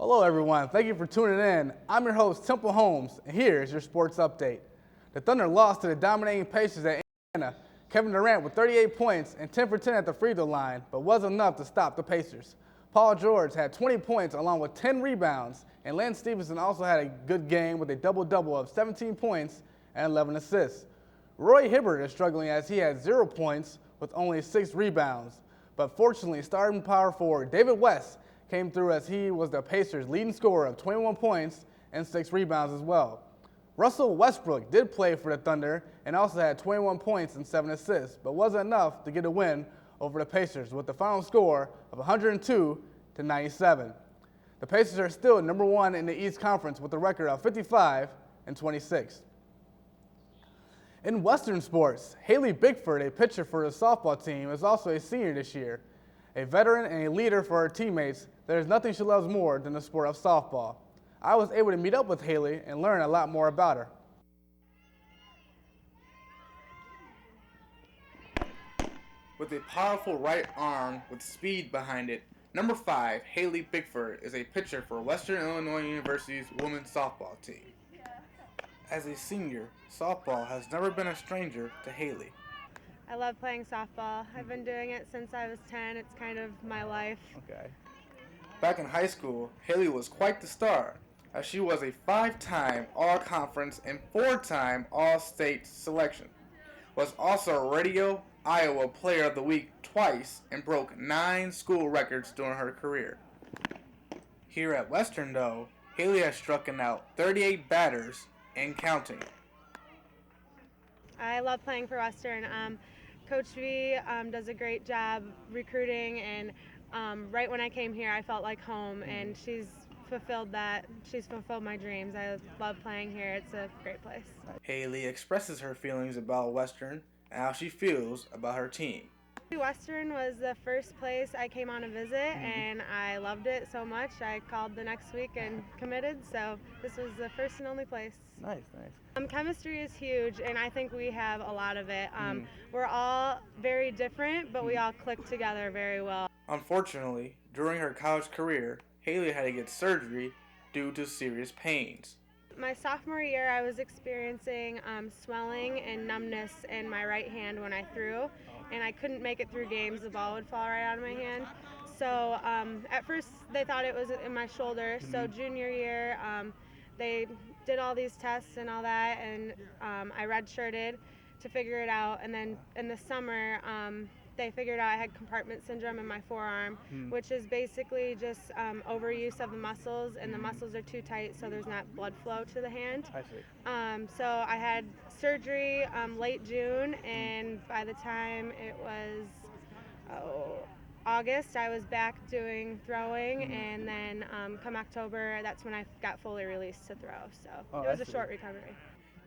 Hello everyone, thank you for tuning in. I'm your host, Temple Holmes, and here is your sports update. The Thunder lost to the dominating Pacers at Indiana. Kevin Durant with 38 points and 10 for 10 at the free throw line, but wasn't enough to stop the Pacers. Paul George had 20 points along with 10 rebounds, and Lance Stephenson also had a good game with a double-double of 17 points and 11 assists. Roy Hibbert is struggling as he had 0 points with only 6 rebounds, but fortunately starting power forward David West came through as he was the Pacers' leading scorer of 21 points and 6 rebounds as well. Russell Westbrook did play for the Thunder and also had 21 points and 7 assists, but wasn't enough to get a win over the Pacers with the final score of 102-97. The Pacers are still number 1 in the East Conference with a record of 55-26. In Western sports, Haley Bickford, a pitcher for the softball team, is also a senior this year. A veteran and a leader for her teammates, there is nothing she loves more than the sport of softball. I was able to meet up with Haley and learn a lot more about her. With a powerful right arm with speed behind it, number 5, Haley Bickford, is a pitcher for Western Illinois University's women's softball team. As a senior, softball has never been a stranger to Haley. I love playing softball. I've been doing it since I was 10. It's kind of my life. Okay. Back in high school, Haley was quite the star, as she was a 5-time All-Conference and 4-time All-State selection. Was also a Radio Iowa Player of the Week twice and broke 9 school records during her career. Here at Western, though, Haley has struck out 38 batters and counting. I love playing for Western. Coach V does a great job recruiting, and right when I came here, I felt like home, and she's fulfilled that. She's fulfilled my dreams. I love playing here. It's a great place. Haley expresses her feelings about Western and how she feels about her team. Western was the first place I came on a visit, and I loved it so much. I called the next week and committed, so this was the first and only place. Nice. Chemistry is huge, and I think we have a lot of it. We're all very different, but we all click together very well. Unfortunately, during her college career, Haley had to get surgery due to serious pains. My sophomore year, I was experiencing swelling and numbness in my right hand when I threw, and I couldn't make it through games. The ball would fall right out of my hand. So at first, they thought it was in my shoulder. So junior year, they did all these tests and all that, and I redshirted to figure it out. And then in the summer, they figured out I had compartment syndrome in my forearm, which is basically just overuse of the muscles, and the muscles are too tight, so there's not blood flow to the hand. I see. So I had surgery late June, and by the time it was August, I was back doing throwing, and then come October, that's when I got fully released to throw. So it was a short recovery.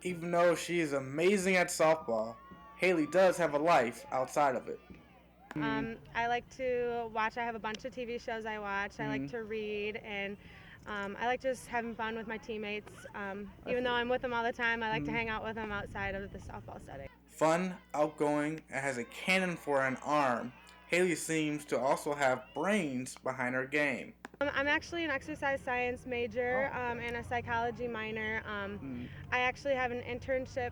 Even though she is amazing at softball, Haley does have a life outside of it. I like to watch. I have a bunch of TV shows I watch. I like to read, and I like just having fun with my teammates. Even though I'm with them all the time, I like to hang out with them outside of the softball setting. Fun, outgoing, and has a cannon for an arm, Haley seems to also have brains behind her game. I'm actually an exercise science major and a psychology minor. I actually have an internship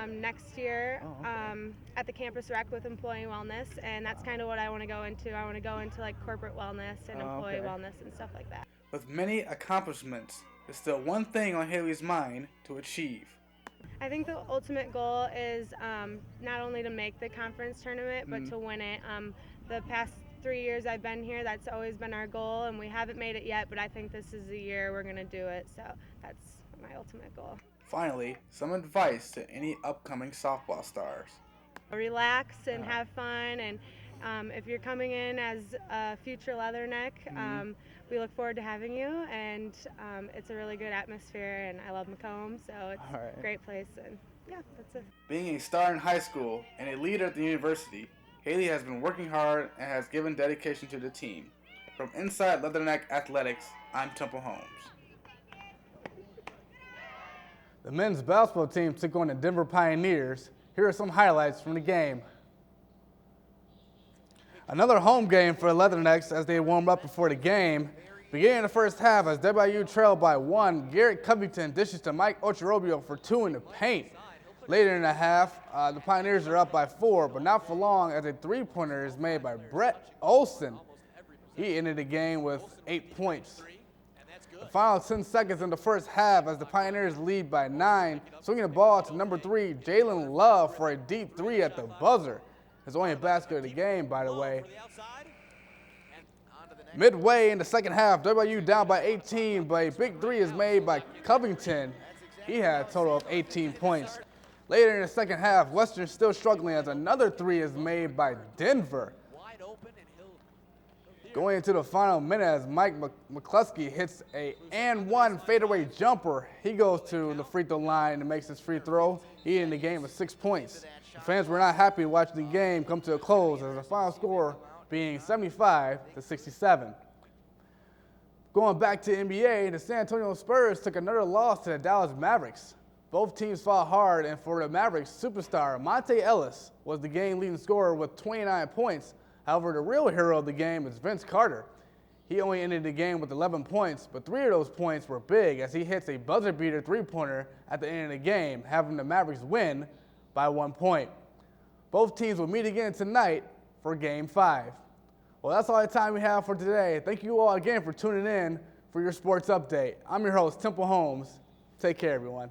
next year at the campus rec with employee wellness, and that's kind of what I want to go into. I want to go into like corporate wellness and employee wellness and stuff like that. With many accomplishments, there's still one thing on Haley's mind to achieve. I think the ultimate goal is not only to make the conference tournament, but to win it. The past 3 years I've been here, that's always been our goal, and we haven't made it yet, but I think this is the year we're going to do it, so that's my ultimate goal. Finally, some advice to any upcoming softball stars. Relax and have fun, and if you're coming in as a future Leatherneck, we look forward to having you, and it's a really good atmosphere, and I love Macomb, so it's a great place, and yeah, that's it. Being a star in high school and a leader at the university, Haley has been working hard and has given dedication to the team. From Inside Leatherneck Athletics, I'm Temple Holmes. The men's basketball team took on the Denver Pioneers. Here are some highlights from the game. Another home game for the Leathernecks as they warm up before the game. Beginning the first half, as WIU trailed by 1, Garrett Covington dishes to Mike Ocharobio for 2 in the paint. Later in the half, the Pioneers are up by 4, but not for long as a three-pointer is made by Brett Olson. He ended the game with 8 points. The final 10 seconds in the first half as the Pioneers lead by 9, swinging the ball to number 3, Jalen Love for a deep 3 at the buzzer. His only basket of the game, by the way. Midway in the second half, WIU down by 18, but a big 3 is made by Covington. He had a total of 18 points. Later in the second half, Western still struggling as another 3 is made by Denver. Going into the final minute as Mike McCluskey hits a and-one fadeaway jumper. He goes to the free throw line and makes his free throw. He ended the game with 6 points. The fans were not happy watching the game come to a close as the final score being 75-67. Going back to NBA, the San Antonio Spurs took another loss to the Dallas Mavericks. Both teams fought hard, and for the Mavericks, superstar Monte Ellis was the game-leading scorer with 29 points. However, the real hero of the game is Vince Carter. He only ended the game with 11 points, but 3 of those points were big as he hits a buzzer-beater three-pointer at the end of the game, having the Mavericks win by 1 point. Both teams will meet again tonight for Game 5. Well, that's all the time we have for today. Thank you all again for tuning in for your sports update. I'm your host, Temple Holmes. Take care, everyone.